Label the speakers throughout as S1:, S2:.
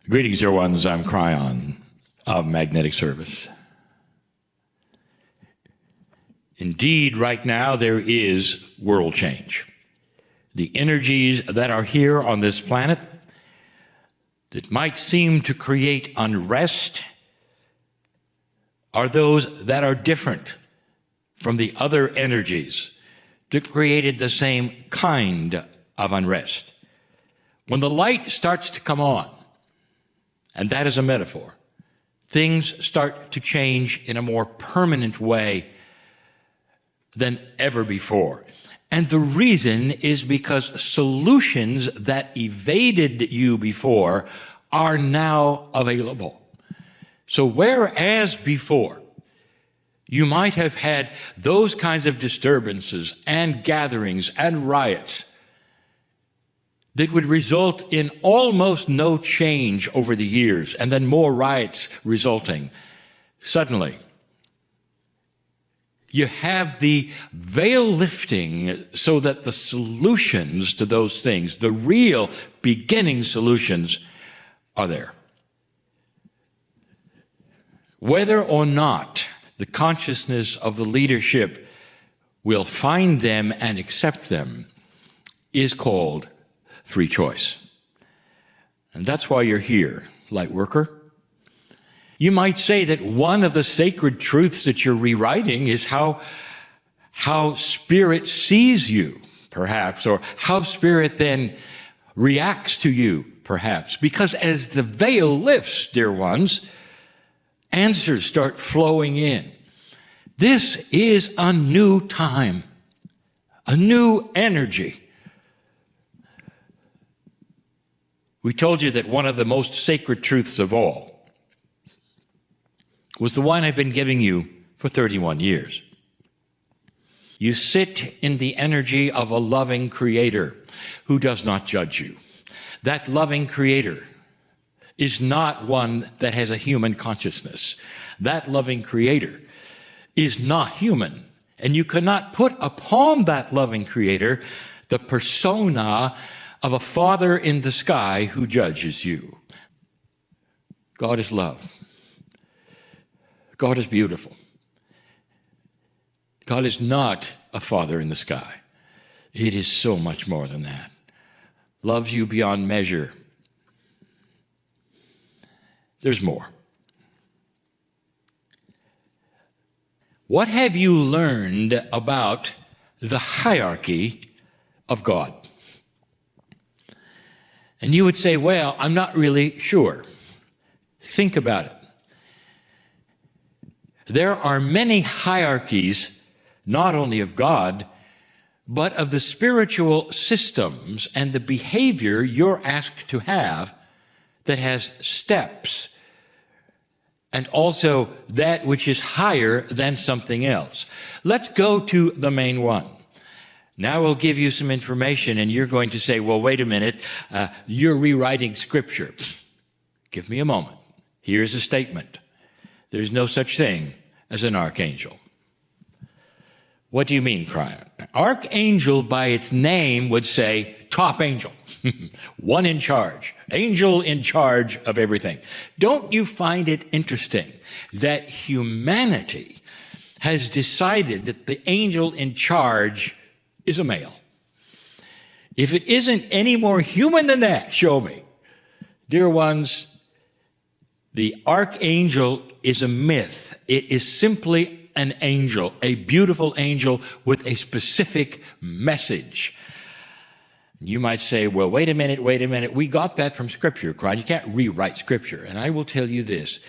S1: Greetings, dear ones. I'm Cryon of Magnetic Service. Indeed, right now there is world change. The energies that are here on this planet that might seem to create unrest are those that are different from the other energies that created the same kind of unrest. When the light starts to come on, and that is a metaphor, things start to change in a more permanent way than ever before. And the reason is because solutions that evaded you before are now available. So whereas before you might have had those kinds of disturbances and gatherings and riots that would result in almost no change over the years, and then more riots resulting. Suddenly, you have the veil lifting so that the solutions to those things, the real beginning solutions, are there. Whether or not the consciousness of the leadership will find them and accept them is called free choice. And that's why you're here, light worker. You might say that one of the sacred truths that you're rewriting is how Spirit sees you, perhaps, or how Spirit then reacts to you, perhaps. Because as the veil lifts, dear ones, answers start flowing in. This is a new time, a new energy. We told you that one of the most sacred truths of all was the one I've been giving you for 31 years. You sit in the energy of a loving Creator who does not judge you. That loving Creator is not one that has a human consciousness. That loving Creator is not human. And you cannot put upon that loving Creator the persona of a Father in the sky who judges you. God is love. God is beautiful. God is not a Father in the sky. It is so much more than that. Loves you beyond measure. There's more. What have you learned about the hierarchy of God? And you would say, well, I'm not really sure. Think about it. There are many hierarchies, not only of God, but of the spiritual systems and the behavior you're asked to have that has steps, and also that which is higher than something else. Let's go to the main one. Now we'll give you some information, and you're going to say, well, wait a minute, you're rewriting Scripture. Give me a moment. Here's a statement. There's no such thing as an archangel. What do you mean, Cryon? Archangel, by its name, would say top angel. One in charge. Angel in charge of everything. Don't you find it interesting that humanity has decided that the angel in charge is a male? If it isn't any more human than that, show me. Dear ones, the archangel is a myth. It is simply an angel, a beautiful angel with a specific message. You might say, well, wait a minute. We got that from Scripture, Cryon. You can't rewrite Scripture. And I will tell you this.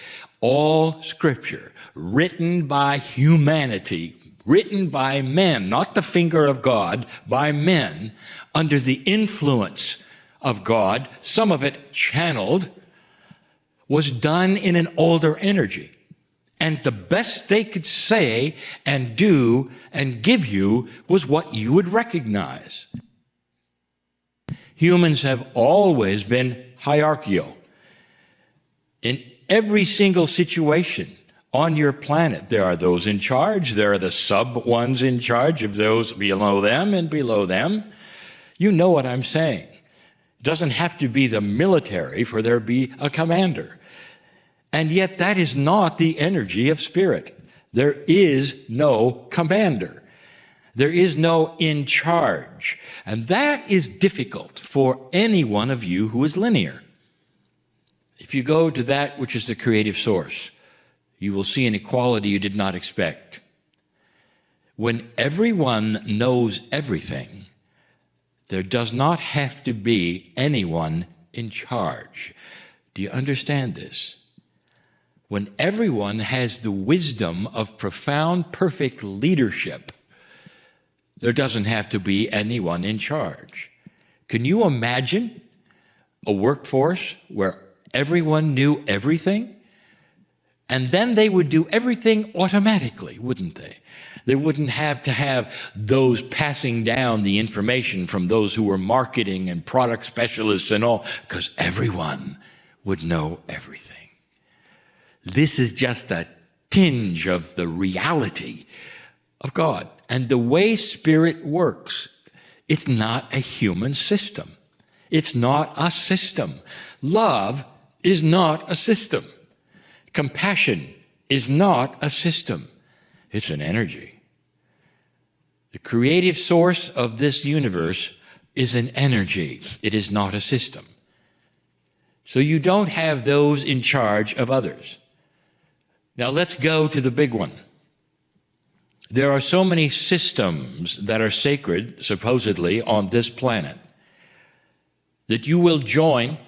S1: All Scripture written by humanity, written by men, not the finger of God, by men, under the influence of God, some of it channeled, was done in an older energy. And the best they could say and do and give you was what you would recognize. Humans have always been hierarchical. In every single situation on your planet, there are those in charge, there are the sub-ones in charge of those below them and below them. You know what I'm saying. It doesn't have to be the military for there to be a commander. And yet that is not the energy of spirit. There is no commander. There is no in charge. And that is difficult for any one of you who is linear. If you go to that which is the creative source, you will see an equality you did not expect. When everyone knows everything, there does not have to be anyone in charge. Do you understand this? When everyone has the wisdom of profound, perfect leadership, there doesn't have to be anyone in charge. Can you imagine a workforce where everyone knew everything? And then they would do everything automatically, wouldn't they? They wouldn't have to have those passing down the information from those who were marketing and product specialists and all, because everyone would know everything. This is just a tinge of the reality of God. And the way Spirit works, it's not a human system. It's not a system. Love is not a system. Compassion is not a system. It's an energy. The creative source of this universe is an energy. It is not a system. So you don't have those in charge of others. Now let's go to the big one. There are so many systems that are sacred, supposedly, on this planet, that you will join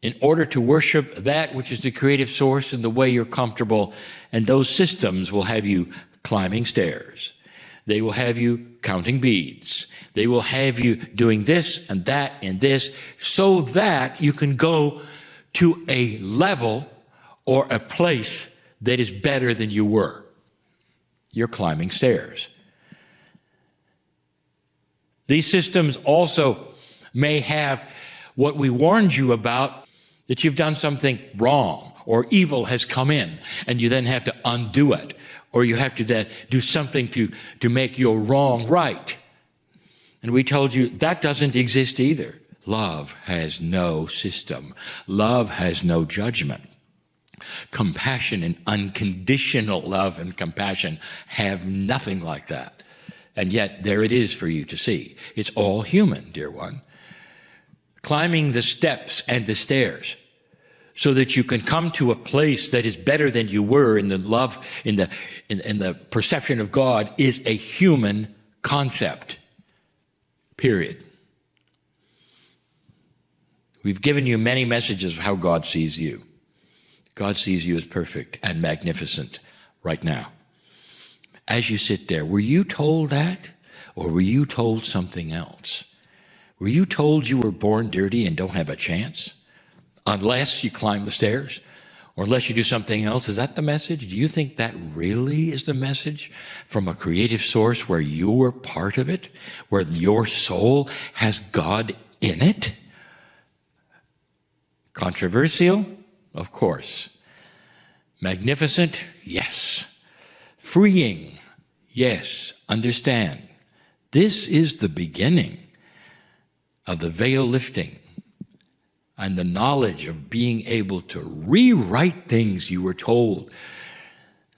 S1: in order to worship that which is the creative source in the way you're comfortable, and those systems will have you climbing stairs. They will have you counting beads. They will have you doing this and that and this, so that you can go to a level or a place that is better than you were. You're climbing stairs. These systems also may have what we warned you about, that you've done something wrong or evil has come in, and you then have to undo it, or you have to then do something to make your wrong right. And we told you that doesn't exist either. Love has no system. Love has no judgment. Compassion and unconditional love and compassion have nothing like that. And yet there it is for you to see. It's all human, dear one. Climbing the steps and the stairs so that you can come to a place that is better than you were in the love, in the perception of God, is a human concept. Period. We've given you many messages of how God sees you. God sees you as perfect and magnificent right now. As you sit there, were you told that? Or were you told something else? Were you told you were born dirty and don't have a chance? Unless you climb the stairs? Or unless you do something else? Is that the message? Do you think that really is the message from a creative source where you're part of it? Where your soul has God in it? Controversial? Of course. Magnificent? Yes. Freeing? Yes. Understand, this is the beginning of the veil lifting and the knowledge of being able to rewrite things you were told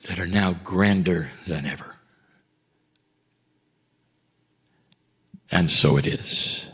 S1: that are now grander than ever. And so it is.